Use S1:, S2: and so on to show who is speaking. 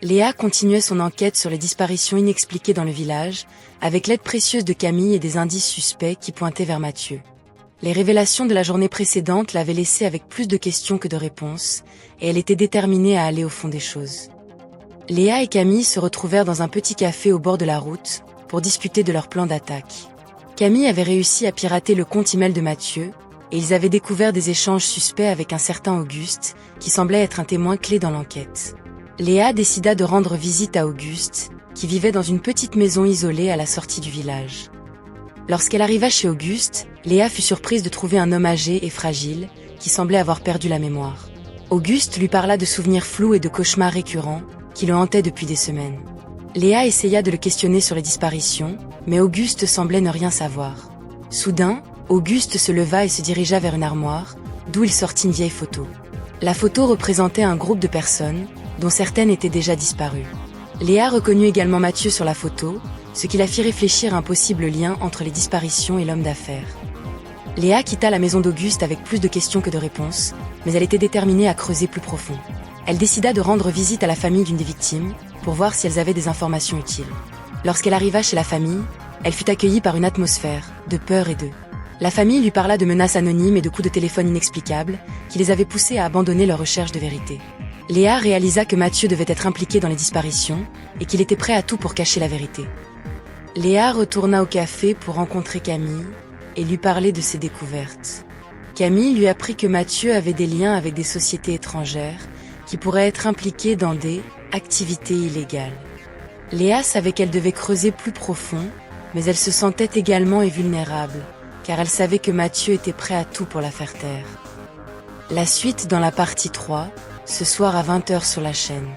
S1: Léa continuait son enquête sur les disparitions inexpliquées dans le village, avec l'aide précieuse de Camille et des indices suspects qui pointaient vers Mathieu. Les révélations de la journée précédente l'avaient laissée avec plus de questions que de réponses, et elle était déterminée à aller au fond des choses. Léa et Camille se retrouvèrent dans un petit café au bord de la route, pour discuter de leur plan d'attaque. Camille avait réussi à pirater le compte email de Mathieu, et ils avaient découvert des échanges suspects avec un certain Auguste, qui semblait être un témoin clé dans l'enquête. Léa décida de rendre visite à Auguste, qui vivait dans une petite maison isolée à la sortie du village. Lorsqu'elle arriva chez Auguste, Léa fut surprise de trouver un homme âgé et fragile, qui semblait avoir perdu la mémoire. Auguste lui parla de souvenirs flous et de cauchemars récurrents, qui le hantaient depuis des semaines. Léa essaya de le questionner sur les disparitions, mais Auguste semblait ne rien savoir. Soudain, Auguste se leva et se dirigea vers une armoire, d'où il sortit une vieille photo. La photo représentait un groupe de personnes, dont certaines étaient déjà disparues. Léa reconnut également Mathieu sur la photo, ce qui la fit réfléchir à un possible lien entre les disparitions et l'homme d'affaires. Léa quitta la maison d'Auguste avec plus de questions que de réponses, mais elle était déterminée à creuser plus profond. Elle décida de rendre visite à la famille d'une des victimes, pour voir si elles avaient des informations utiles. Lorsqu'elle arriva chez la famille, elle fut accueillie par une atmosphère de peur et de... La famille lui parla de menaces anonymes et de coups de téléphone inexplicables, qui les avaient poussés à abandonner leur recherche de vérité. Léa réalisa que Mathieu devait être impliqué dans les disparitions, et qu'il était prêt à tout pour cacher la vérité. Léa retourna au café pour rencontrer Camille, et lui parler de ses découvertes. Camille lui apprit que Mathieu avait des liens avec des sociétés étrangères, qui pourraient être impliquées dans des activités illégales. Léa savait qu'elle devait creuser plus profond, mais elle se sentait également vulnérable, car elle savait que Mathieu était prêt à tout pour la faire taire. La suite dans la partie 3, ce soir à 20 h sur la chaîne.